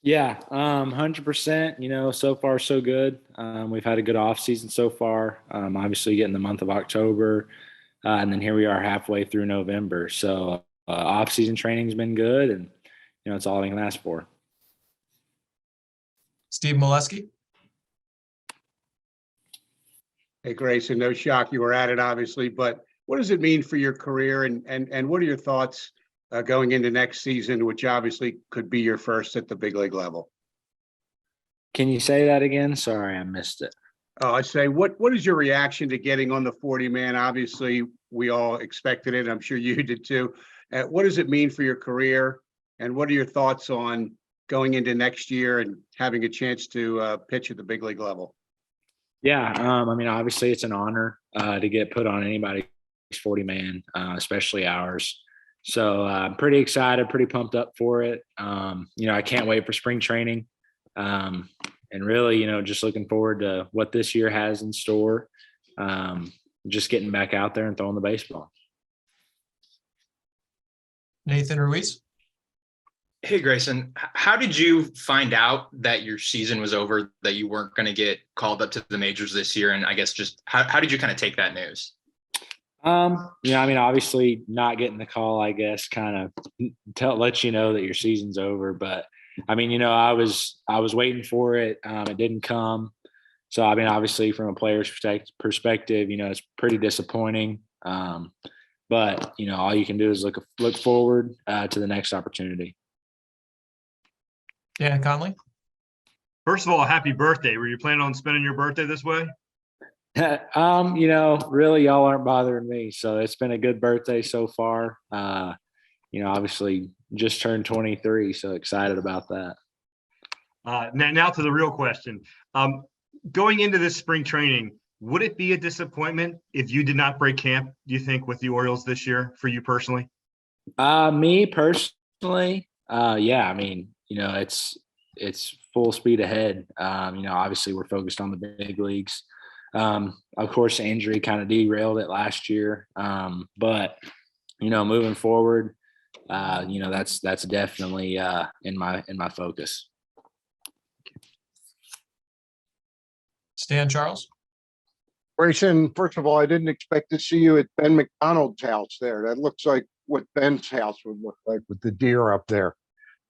Yeah, 100%. So far so good. We've had a good off season so far. Obviously, getting the month of October, and then here we are halfway through November. So off season training's been good, and it's all I can ask for. Steve Molesky. Hey, Grayson, no shock you were at it, obviously, but what does it mean for your career, and what are your thoughts going into next season, which obviously could be your first at the big league level? Can you say that again? Sorry, I missed it. Oh, I say, what is your reaction to getting on the 40-man? Obviously, we all expected it. I'm sure you did too. What does it mean for your career, and what are your thoughts on going into next year and having a chance to pitch at the big league level? Yeah, obviously it's an honor to get put on anybody's 40-man, especially ours. So I'm pretty excited, pretty pumped up for it. I can't wait for spring training. And really, just looking forward to what this year has in store. Just getting back out there and throwing the baseball. Nathan Ruiz. Hey, Grayson, how did you find out that your season was over, that you weren't going to get called up to the majors this year? And I guess just how did you kind of take that news? Obviously not getting the call, I guess, kind of lets you know that your season's over. But I was waiting for it. It didn't come. So, obviously from a player's perspective, it's pretty disappointing. But all you can do is look forward to the next opportunity. Dan Conley. First of all, happy birthday. Were you planning on spending your birthday this way? Really y'all aren't bothering me. So it's been a good birthday so far. Obviously just turned 23, so excited about that. Now to the real question. Going into this spring training, would it be a disappointment if you did not break camp, do you think, with the Orioles this year for you personally? Me personally, yeah, it's full speed ahead. Obviously we're focused on the big leagues. Of course, injury kind of derailed it last year. But moving forward, that's definitely in my focus. Stan Charles. Grayson, first of all, I didn't expect to see you at Ben McDonald's house there. That looks like what Ben's house would look like with the deer up there.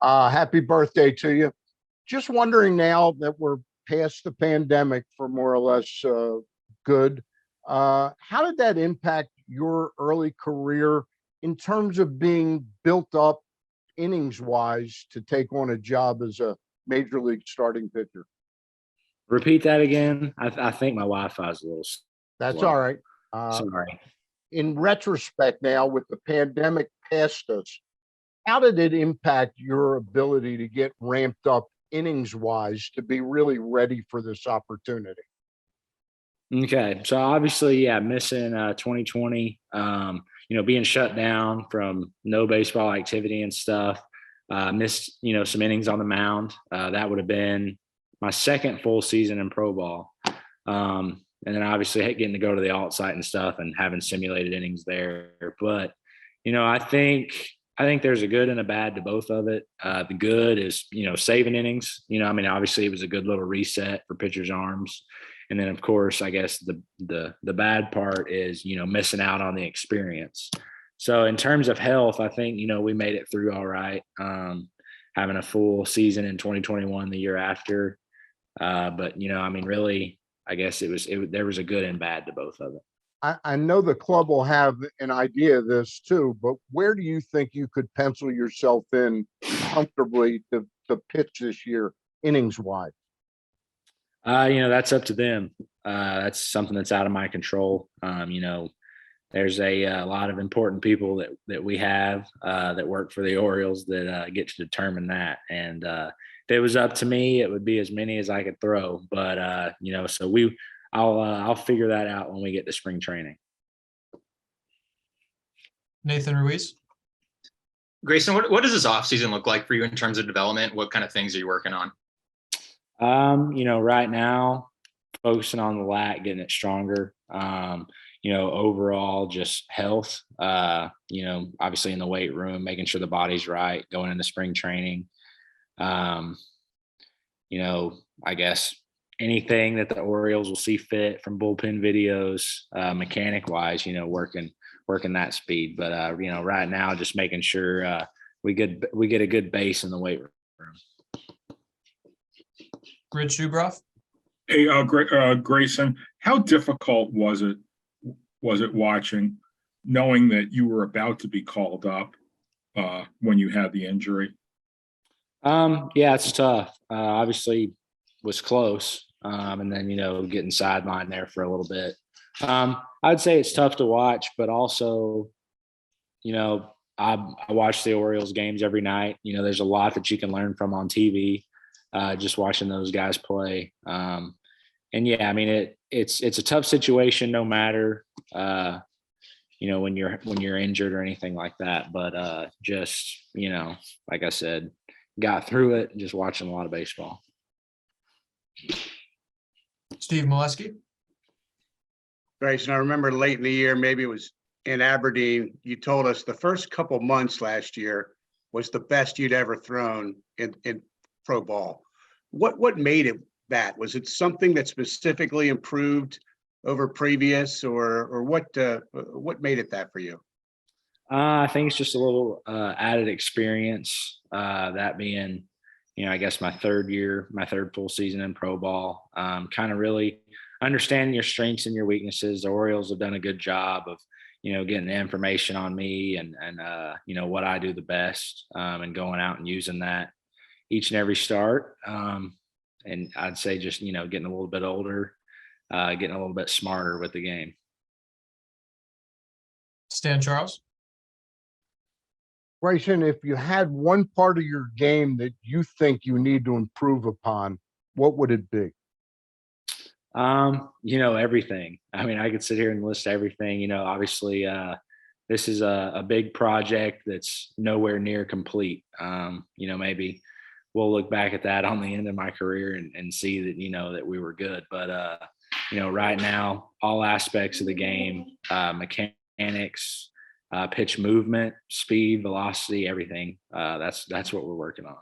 Happy birthday to you. Just wondering, now that we're past the pandemic for more or less good, how did that impact your early career in terms of being built up innings-wise to take on a job as a major league starting pitcher? Repeat that again. I think my Wi-Fi is a little slow. That's all right. Sorry. In retrospect now, with the pandemic past us, how did it impact your ability to get ramped up innings-wise to be really ready for this opportunity? Okay. So obviously, yeah, missing 2020, being shut down from no baseball activity and stuff, missed, some innings on the mound. That would have been my second full season in pro ball. And then obviously getting to go to the alt site and stuff and having simulated innings there. But, I think there's a good and a bad to both of it. The good is, saving innings. Obviously it was a good little reset for pitchers' arms. And then, of course, I guess the bad part is, missing out on the experience. So in terms of health, I think, we made it through all right. Having a full season in 2021 the year after. But, really, I guess there was a good and bad to both of it. I know the club will have an idea of this too, but where do you think you could pencil yourself in comfortably to pitch this year, innings-wise? That's up to them. That's something that's out of my control. There's a lot of important people that we have that work for the Orioles that get to determine that. And if it was up to me, it would be as many as I could throw. But so I'll figure that out when we get to spring training. Nathan Ruiz. Grayson, what does this offseason look like for you in terms of development? What kind of things are you working on? Right now, focusing on the lat, getting it stronger. Overall just health, obviously in the weight room, making sure the body's right, going into spring training. I guess anything that the Orioles will see fit from bullpen videos, mechanic wise, working that speed. But right now, just making sure we get a good base in the weight room. Rich Dubroff. Hey, Grayson, how difficult was it watching, knowing that you were about to be called up when you had the injury? Yeah, it's tough. Obviously was close. And then, getting sidelined there for a little bit. I'd say it's tough to watch, but also, I watch the Orioles games every night. There's a lot that you can learn from on TV, just watching those guys play. And yeah, I mean, it's a tough situation no matter, when you're injured or anything like that. But just, like I said, got through it, just watching a lot of baseball. Steve Molesky. Grayson, I remember late in the year, maybe it was in Aberdeen, you told us the first couple months last year was the best you'd ever thrown in pro ball. What made it that? Was it something that specifically improved over previous, or what made it that for you? I think it's just a little added experience, that being, I guess my third full season in pro ball, kind of really understanding your strengths and your weaknesses. The Orioles have done a good job of, getting the information on me and what I do the best, and going out and using that each and every start. And I'd say just, getting a little bit older, getting a little bit smarter with the game. Stan Charles. Grayson, if you had one part of your game that you think you need to improve upon, what would it be? Everything. I mean, I could sit here and list everything. Obviously, this is a big project that's nowhere near complete. Maybe we'll look back at that on the end of my career and see that, that we were good. But, right now, all aspects of the game, mechanics, pitch movement, speed, velocity, everything. That's what we're working on.